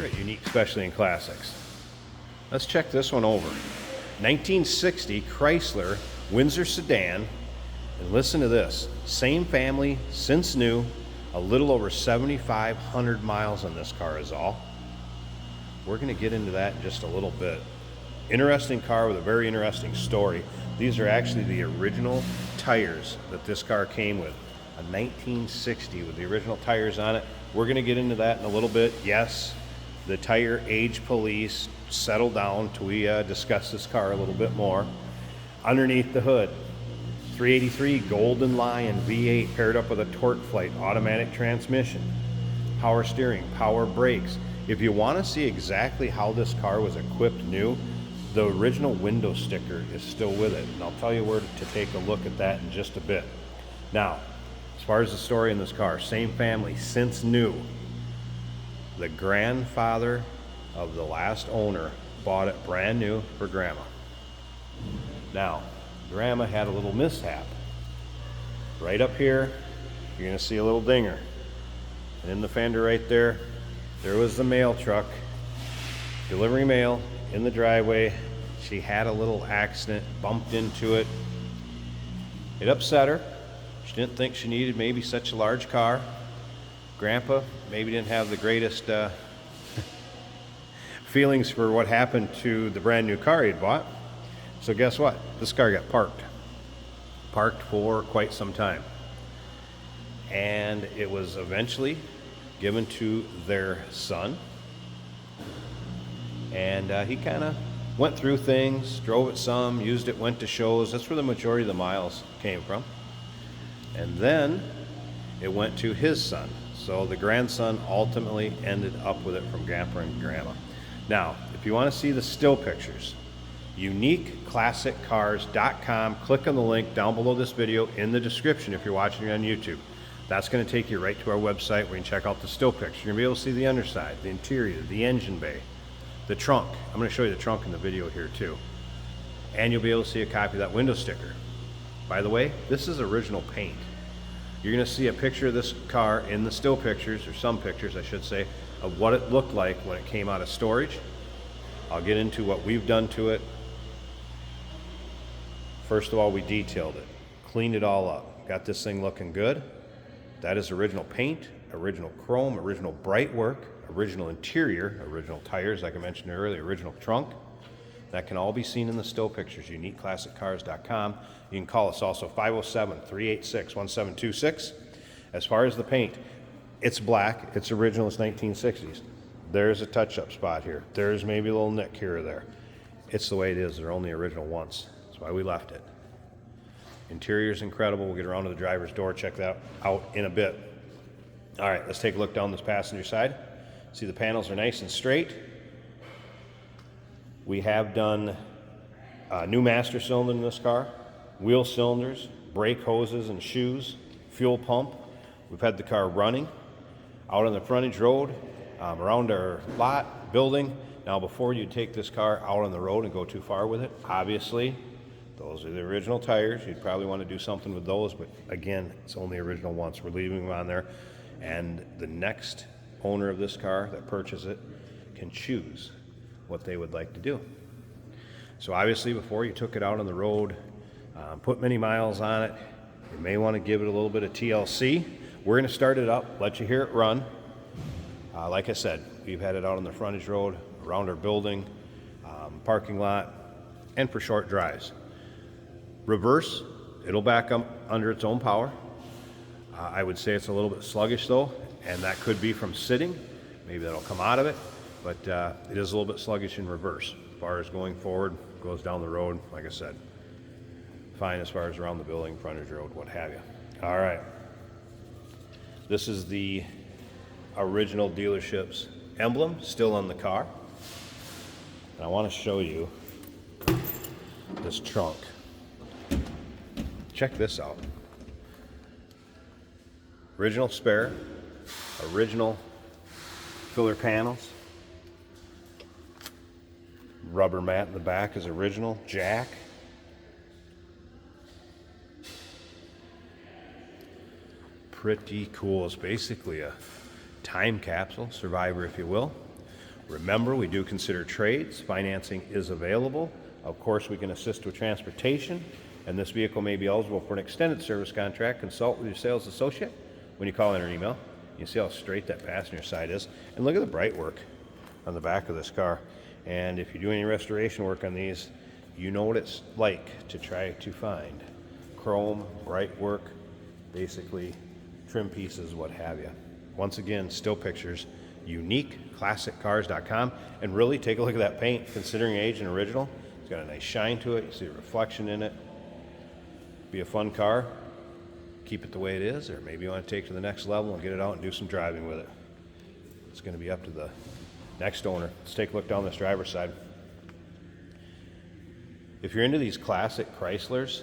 at Unique Specialty and Classics. Let's check this one over. 1960 Chrysler Windsor Sedan. And listen to this. Same family, since new. A little over 7,500 miles on this car is all. We're going to get into that in just a little bit. Interesting car with a very interesting story. These are actually the original tires that this car came with. A 1960 with the original tires on it. We're going to get into that in a little bit. Yes, the tire age police settled down till we discuss this car a little bit more. Underneath the hood, 383 Golden Lion V8 paired up with a Torque Flight automatic transmission, power steering, power brakes. If you want to see exactly how this car was equipped new, the original window sticker is still with it, and I'll tell you where to take a look at that in just a bit. Now, as far as the story in this car, same family, since new. The grandfather of the last owner bought it brand new for Grandma. Now, Grandma had a little mishap. Right up here, you're gonna see a little dinger. And in the fender right there, there was the mail truck delivering mail in the driveway. She had a little accident, bumped into it. It upset her. She didn't think she needed maybe such a large car. Grandpa maybe didn't have the greatest feelings for what happened to the brand new car he'd bought. So guess what? This car got parked for quite some time. And it was eventually given to their son. And he kind of went through things, drove it some, used it, went to shows. That's where the majority of the miles came from. And then it went to his son. So the grandson ultimately ended up with it from Grandpa and Grandma. Now, if you want to see the still pictures, uniqueclassiccars.com. Click on the link down below this video in the description if you're watching it on YouTube. That's going to take you right to our website where you can check out the still pictures. You're going to be able to see the underside, the interior, the engine bay, the trunk. I'm going to show you the trunk in the video here too. And you'll be able to see a copy of that window sticker. By the way, this is original paint. You're going to see a picture of this car in the still pictures, or some pictures I should say, of what it looked like when it came out of storage. I'll get into what we've done to it. First of all, we detailed it, cleaned it all up, got this thing looking good. That is original paint, original chrome, original bright work, original interior, original tires, like I mentioned earlier, original trunk. That can all be seen in the still pictures, uniqueclassiccars.com. You can call us also, 507-386-1726. As far as the paint, it's black, it's original, it's 1960s. There's a touch-up spot here. There's maybe a little nick here or there. It's the way it is. They're only original once. That's why we left it. Interior's incredible. We'll get around to the driver's door, check that out in a bit. All right, let's take a look down this passenger side. See the panels are nice and straight. We have done a new master cylinder in this car, wheel cylinders, brake hoses and shoes, fuel pump. We've had the car running out on the frontage road, around our lot, building. Now before you take this car out on the road and go too far with it, obviously, those are the original tires. You'd probably want to do something with those, but again, it's only original once. We're leaving them on there, and the next owner of this car that purchases it can choose what they would like to do. So obviously before you took it out on the road, put many miles on it, you may want to give it a little bit of TLC. We're going to start it up, let you hear it run. Like I said, we've had it out on the frontage road, around our building, parking lot, and for short drives. Reverse, it'll back up under its own power. I would say it's a little bit sluggish though, and that could be from sitting. Maybe that'll come out of it. But it is a little bit sluggish in reverse. As far as going forward, goes down the road, like I said, fine as far as around the building, frontage road, what have you. All right. This is the original dealership's emblem, still on the car. And I want to show you this trunk. Check this out. Original spare, original filler panels. Rubber mat in the back is original, jack. Pretty cool. It's basically a time capsule, survivor if you will. Remember, we do consider trades. Financing is available. Of course, we can assist with transportation, and this vehicle may be eligible for an extended service contract. Consult with your sales associate when you call in or email. You see how straight that passenger side is. And look at the bright work on the back of this car. And if you do any restoration work on these, you know what it's like to try to find chrome, bright work, basically trim pieces, what have you. Once again, still pictures, uniqueclassiccars.com. And really take a look at that paint. Considering age and original, it's got a nice shine to it. You see a reflection in it. Be a fun car. Keep it the way it is, or maybe you want to take it to the next level and get it out and do some driving with it. It's going to be up to the next owner. Let's take a look down this driver's side. If you're into these classic Chryslers,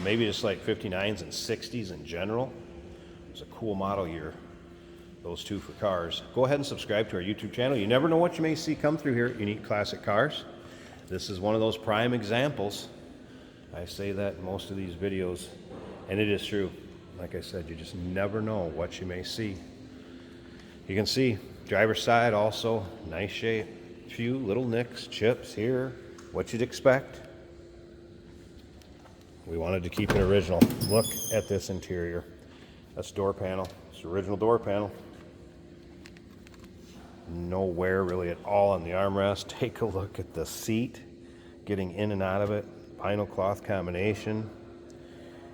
maybe just like 59s and 60s in general, it's a cool model year, those two for cars. Go ahead and subscribe to our YouTube channel. You never know what you may see come through here at Unique Classic Cars. This is one of those prime examples. I say that in most of these videos, and it is true. Like I said, you just never know what you may see. You can see driver's side also, nice shape. Few little nicks, chips here, what you'd expect. We wanted to keep it original. Look at this interior. That's door panel. It's the original door panel. No wear really at all on the armrest. Take a look at the seat, getting in and out of it. Vinyl cloth combination.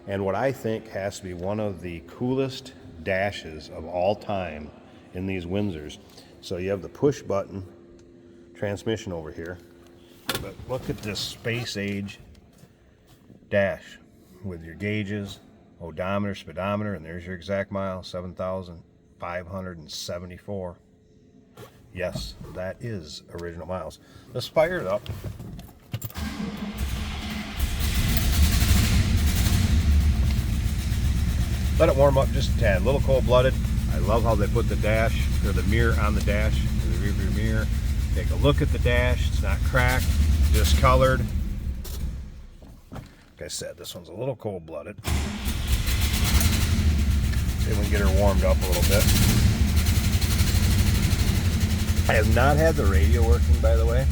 And what I think has to be one of the coolest dashes of all time in these Windsors. So you have the push button transmission over here, but look at this space age dash with your gauges, odometer, speedometer, and there's your exact mile, 7,574. Yes, that is original miles. Let's fire it up. Let it warm up just a tad, a little cold-blooded. I love how they put the dash, or the mirror on the dash, the rear view mirror. Take a look at the dash, it's not cracked, discolored. Like I said, this one's a little cold-blooded. See if we can get her warmed up a little bit. I have not had the radio working, by the way.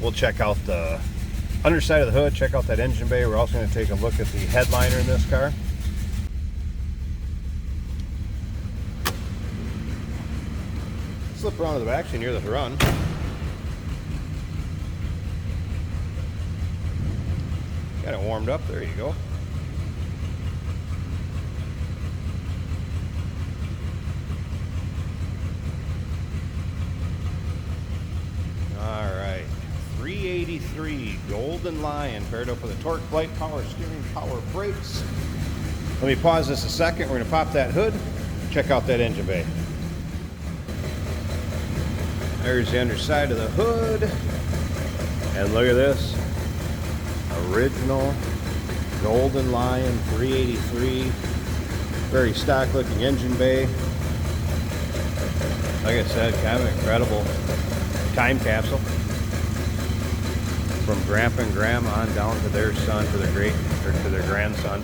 We'll check out the underside of the hood, check out that engine bay. We're also going to take a look at the headliner in this car. Slip around to the back so you can hear the run. Got it warmed up, there you go. Alright, 383 Golden Lion paired up with a torque plate, power steering, power brakes. Let me pause this a second. We're going to pop that hood, check out that engine bay. There's the underside of the hood. And look at this. Original Golden Lion 383. Very stock looking engine bay. Like I said, kind of incredible time capsule. From grandpa and grandma on down to their son, to their to their grandson.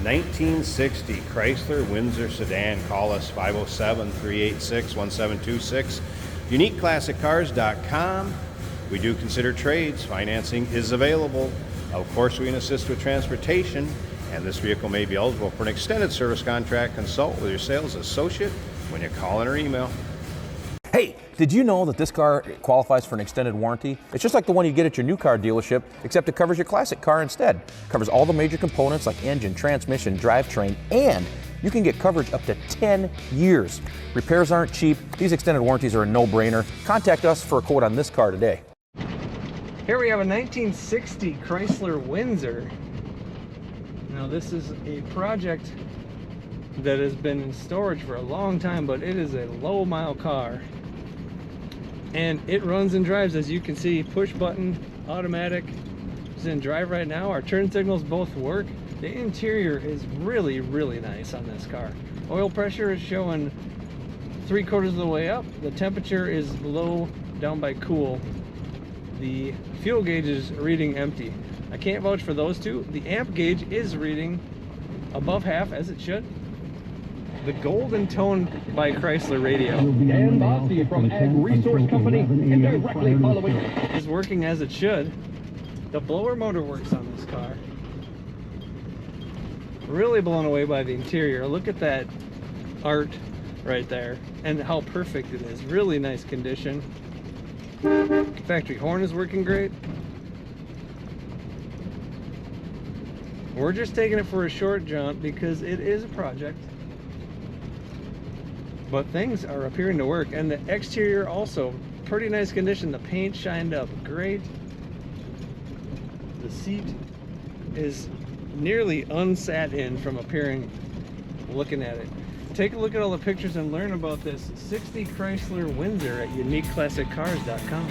(1960) Chrysler Windsor Sedan. Call us 507-386-1726. UniqueClassicCars.com. We do consider trades. Financing is available. Of course, we can assist with transportation, and this vehicle may be eligible for an extended service contract. Consult with your sales associate when you call in or email. Hey, did you know that this car qualifies for an extended warranty? It's just like the one you get at your new car dealership, except it covers your classic car instead. It covers all the major components like engine, transmission, drivetrain, and you can get coverage up to 10 years. Repairs aren't cheap. These extended warranties are a no-brainer. Contact us for a quote on this car today. Here we have a 1960 Chrysler Windsor. Now this is a project that has been in storage for a long time, but it is a low mile car. And it runs and drives, as you can see, push button, automatic. It's in drive right now. Our turn signals both work. The interior is really, really nice on this car. Oil pressure is showing 3/4 of the way up. The temperature is low down by cool. The fuel gauge is reading empty. I can't vouch for those two. The amp gauge is reading above half, as it should. The Golden Tone by Chrysler radio Dan Bossy from Ag Resource Company and directly following is working as it should. The blower motor works on this car. Really blown away by the interior. Look at that art right there and how perfect it is. Really nice condition. Factory horn is working great. We're just taking it for a short jaunt because it is a project. But things are appearing to work, and the exterior also pretty nice condition. The paint shined up great. The seat is nearly unsat in from looking at it. Take a look at all the pictures and learn about this 60 Chrysler Windsor at uniqueclassiccars.com.